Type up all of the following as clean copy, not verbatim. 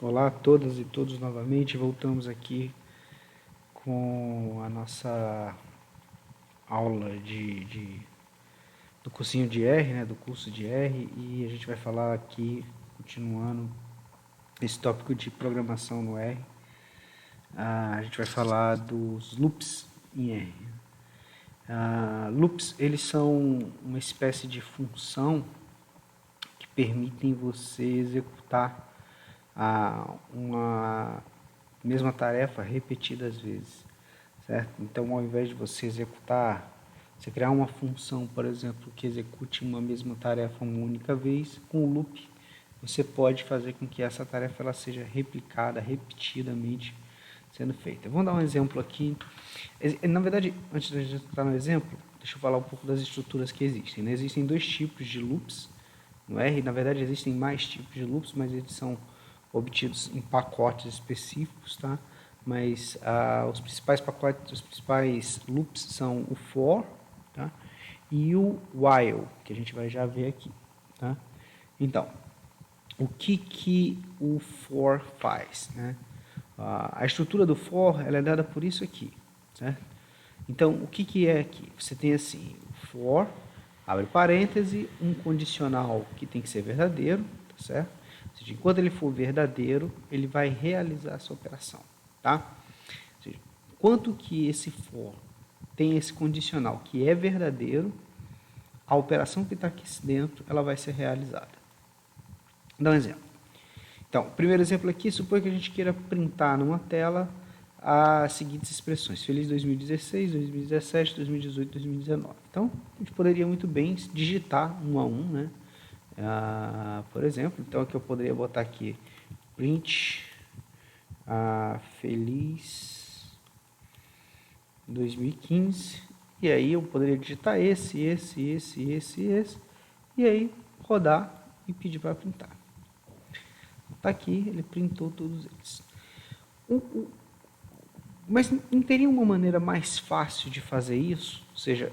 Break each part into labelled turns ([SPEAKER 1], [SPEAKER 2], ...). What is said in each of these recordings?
[SPEAKER 1] Olá a todas e todos novamente, voltamos aqui com a nossa aula do cursinho de R, né, do curso de R, e a gente vai falar aqui, continuando esse tópico de programação no R, a gente vai falar dos loops em R. Loops, eles são uma espécie de função que permitem você executar uma mesma tarefa repetidas vezes, certo? Então, ao invés de você criar uma função, por exemplo, que execute uma mesma tarefa uma única vez, com o loop, você pode fazer com que essa tarefa ela seja replicada repetidamente sendo feita. Vamos dar um exemplo aqui. Na verdade, antes de a gente entrar no exemplo, deixa eu falar um pouco das estruturas que existem, né? Existem dois tipos de loops no R. Na verdade, existem mais tipos de loops, mas eles são obtidos em pacotes específicos, tá? Mas os principais pacotes, os principais loops são o for, tá? E o while, que a gente vai já ver aqui, tá? Então, o que o for faz, né? A estrutura do for ela é dada por isso aqui, certo? Então, o que é aqui? Você tem assim, for, abre parêntese, um condicional que tem que ser verdadeiro, tá certo? Ou seja, enquanto ele for verdadeiro, ele vai realizar essa operação, tá? Ou seja, enquanto que esse for tem esse condicional que é verdadeiro, a operação que está aqui dentro, ela vai ser realizada. Vou dar um exemplo. Então, o primeiro exemplo aqui, supõe que a gente queira printar numa tela as seguintes expressões: Feliz 2016, 2017, 2018, 2019. Então, a gente poderia muito bem digitar um a um, né? Por exemplo, então aqui eu poderia botar aqui print feliz 2015, e aí eu poderia digitar esse, e aí rodar e pedir para printar. Está aqui, ele printou todos eles. Mas não teria uma maneira mais fácil de fazer isso? Ou seja,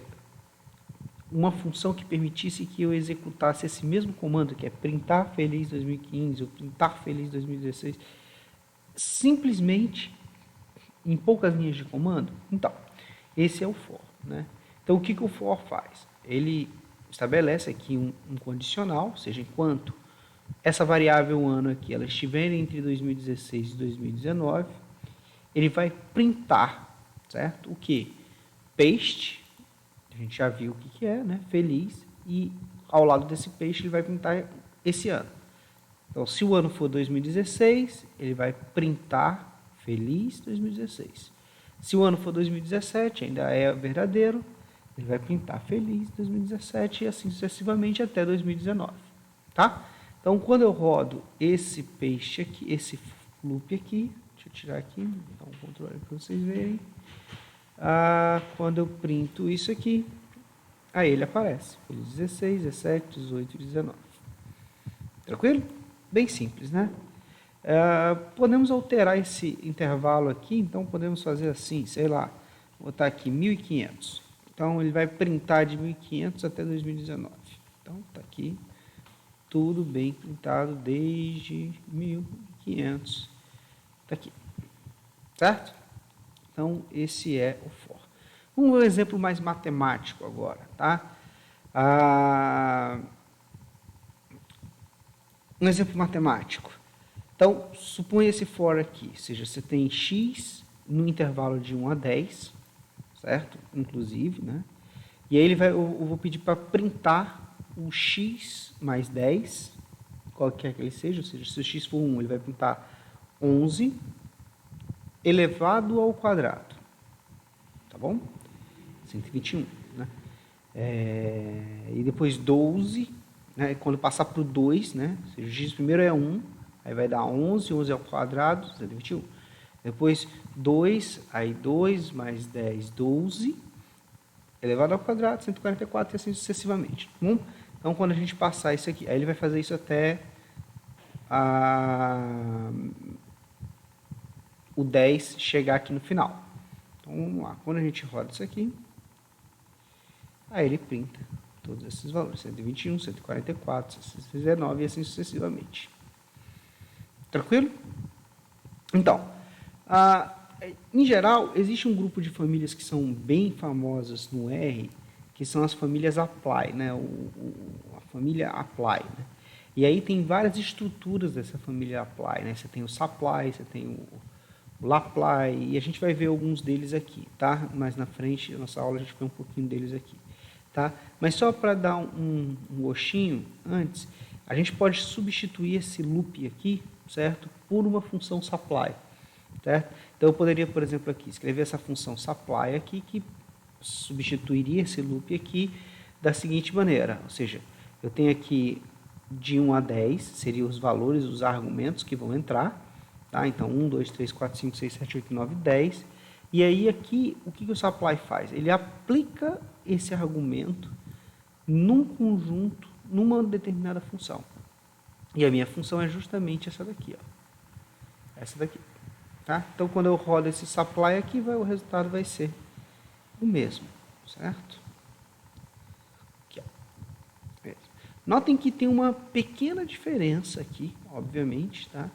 [SPEAKER 1] uma função que permitisse que eu executasse esse mesmo comando, que é printar feliz 2015 ou printar feliz 2016, simplesmente em poucas linhas de comando? Então, esse é o for, né? Então, o que o for faz? Ele estabelece aqui um condicional, ou seja, enquanto essa variável ano aqui ela estiver entre 2016 e 2019, ele vai printar, certo? O que? Paste, a gente já viu o que é, né? Feliz, e ao lado desse paste ele vai printar esse ano. Então, se o ano for 2016, ele vai printar feliz 2016. Se o ano for 2017, ainda é verdadeiro, ele vai printar feliz 2017 e assim sucessivamente até 2019, tá? Então, quando eu rodo esse paste aqui, esse loop aqui, deixa eu tirar aqui, dar um controle para vocês verem. Quando eu printo isso aqui, aí ele aparece. Feliz 16, 17, 18 e 19. Tranquilo? Bem simples, né? Podemos alterar esse intervalo aqui, então podemos fazer assim, sei lá, vou botar aqui 1500. Então ele vai printar de 1500 até 2019. Então está aqui tudo bem printado desde 1500. Está aqui, certo? Então esse é o for. Um exemplo mais matemático agora, tá? Um exemplo matemático. Então, suponha esse for aqui, ou seja, você tem x no intervalo de 1 a 10, certo? Inclusive, né? E aí eu vou pedir para printar o x mais 10, qualquer que ele seja, ou seja, se o x for 1, ele vai printar 11 elevado ao quadrado, tá bom? 121, né? E depois 12, né? Quando passar para o 2, né? Ou seja, o x primeiro é 1, aí vai dar 11, 11 ao quadrado, 121. Depois 2, aí 2 mais 10, 12, elevado ao quadrado, 144 e assim sucessivamente. Bom? Então, quando a gente passar isso aqui, aí ele vai fazer isso até o 10 chegar aqui no final. Então, vamos lá. Quando a gente roda isso aqui, aí ele printa todos esses valores, 121, 144, 119 e assim sucessivamente. Tranquilo? Então, ah, em geral, existe um grupo de famílias que são bem famosas no R, que são as famílias Apply, né? A família Apply, né? E aí tem várias estruturas dessa família Apply, né? Você tem o Supply, você tem o Lapply, e a gente vai ver alguns deles aqui, tá? Mais na frente, na nossa aula, a gente vê um pouquinho deles aqui, tá? Mas só para dar um gostinho antes, a gente pode substituir esse loop aqui, certo? Por uma função Supply, certo? Então eu poderia, por exemplo, aqui, escrever essa função Supply aqui, que substituiria esse loop aqui da seguinte maneira, ou seja, eu tenho aqui de 1 a 10, seriam os valores, os argumentos que vão entrar, tá? Então 1, 2, 3, 4, 5, 6, 7, 8, 9, 10, e aí aqui, o que o supply faz? Ele aplica esse argumento num conjunto, numa determinada função. E a minha função é justamente essa daqui, ó. Essa daqui, tá? Então quando eu rodo esse supply aqui, o resultado vai ser o mesmo, certo? Aqui, ó. Notem que tem uma pequena diferença aqui, obviamente, tá?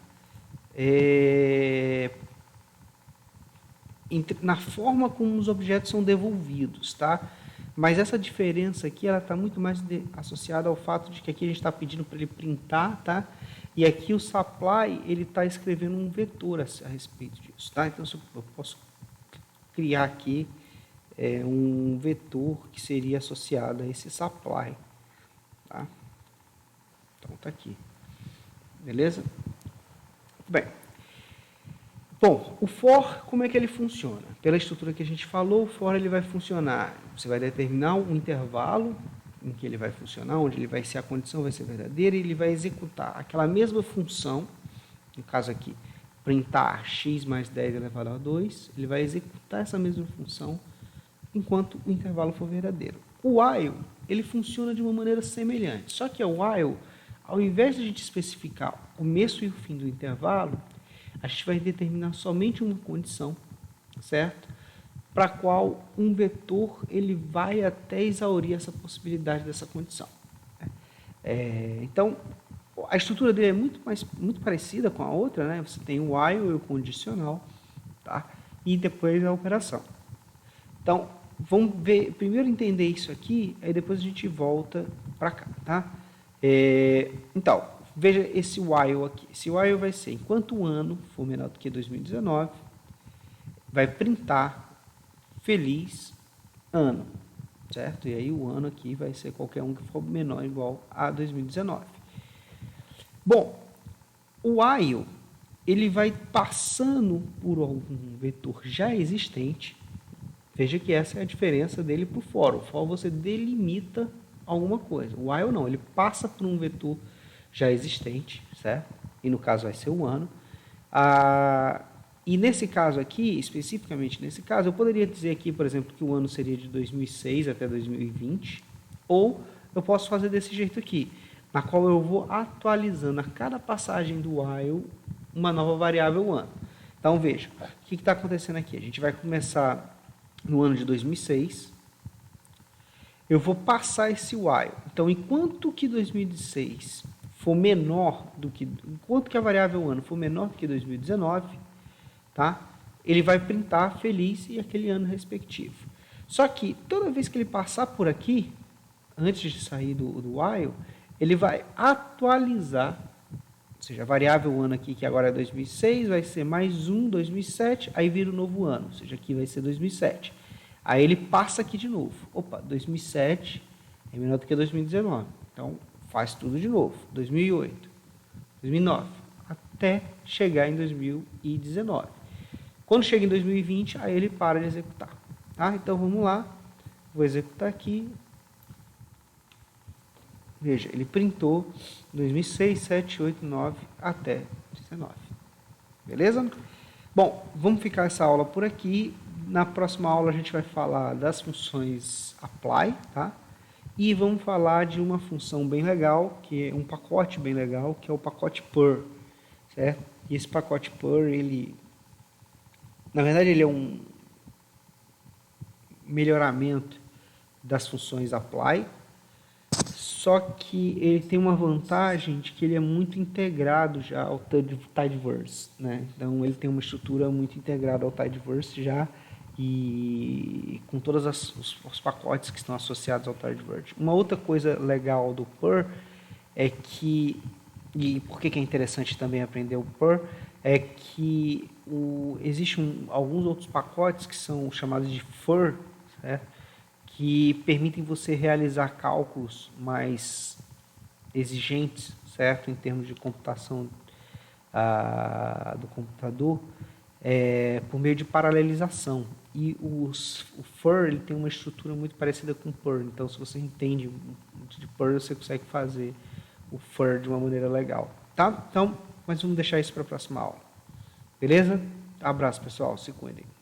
[SPEAKER 1] Na forma como os objetos são devolvidos, tá? Mas essa diferença aqui, ela está muito mais associada ao fato de que aqui a gente está pedindo para ele printar, tá? E aqui o supply, ele está escrevendo um vetor a respeito disso, tá? Então, eu posso criar aqui um vetor que seria associado a esse supply, tá? Então, está aqui. Beleza? Bem, bom, o for, como é que ele funciona? Pela estrutura que a gente falou, o for ele vai funcionar, você vai determinar um intervalo em que ele vai funcionar, onde ele vai ser, a condição vai ser verdadeira, e ele vai executar aquela mesma função, no caso aqui, printar x mais 10 elevado a 2, ele vai executar essa mesma função enquanto o intervalo for verdadeiro. O while, ele funciona de uma maneira semelhante, só que o while, ao invés de a gente especificar o começo e o fim do intervalo, a gente vai determinar somente uma condição, certo? Para a qual um vetor ele vai até exaurir essa possibilidade dessa condição. Então, a estrutura dele é muito parecida com a outra, né? Você tem o while e o condicional, tá? E depois a operação. Então, vamos ver, primeiro entender isso aqui, aí depois a gente volta para cá, tá? Então, veja esse while aqui. Esse while vai ser, enquanto o ano for menor do que 2019, vai printar feliz ano, certo? E aí o ano aqui vai ser qualquer um que for menor ou igual a 2019. Bom, o while, ele vai passando por algum vetor já existente. Veja que essa é a diferença dele para o for. O for você delimita alguma coisa. O while não, ele passa por um vetor já existente, certo? E no caso vai ser o ano. E nesse caso aqui, especificamente nesse caso, eu poderia dizer aqui, por exemplo, que o ano seria de 2006 até 2020, ou eu posso fazer desse jeito aqui, na qual eu vou atualizando a cada passagem do while uma nova variável ano. Então, veja, o que está acontecendo aqui? A gente vai começar no ano de 2006, eu vou passar esse while. Então, enquanto que 2006 for menor do que, enquanto que a variável ano for menor do que 2019, tá? Ele vai printar feliz e aquele ano respectivo. Só que toda vez que ele passar por aqui, antes de sair do while, ele vai atualizar, ou seja, a variável ano aqui, que agora é 2006, vai ser mais um 2007, aí vira o novo ano, ou seja, aqui vai ser 2007. Aí ele passa aqui de novo. Opa, 2007 é menor do que 2019. Então, faz tudo de novo. 2008, 2009, até chegar em 2019. Quando chega em 2020, aí ele para de executar. Tá? Então, vamos lá. Vou executar aqui. Veja, ele printou 2006, 7, 8, 9 até 19. Beleza? Bom, vamos ficar essa aula por aqui. Na próxima aula a gente vai falar das funções apply, tá? E vamos falar de uma função bem legal, que é um pacote bem legal, que é o pacote purr, certo? E esse pacote purr, ele, na verdade, ele é um melhoramento das funções apply, Só que ele tem uma vantagem de que ele é muito integrado já ao Tidyverse, né? Então ele tem uma estrutura muito integrada ao Tidyverse já, e com todos os pacotes que estão associados ao Tidyverse. Uma outra coisa legal do Purl é que, e por que é interessante também aprender o Purl, é que existem alguns outros pacotes que são chamados de FUR, certo? Que permitem você realizar cálculos mais exigentes, certo? Em termos de computação do computador, por meio de paralelização. E o FUR ele tem uma estrutura muito parecida com o Purl. Então, se você entende de Purl, você consegue fazer o FUR de uma maneira legal. Tá? Então, mas vamos deixar isso para a próxima aula. Beleza? Abraço, pessoal. Se cuidem.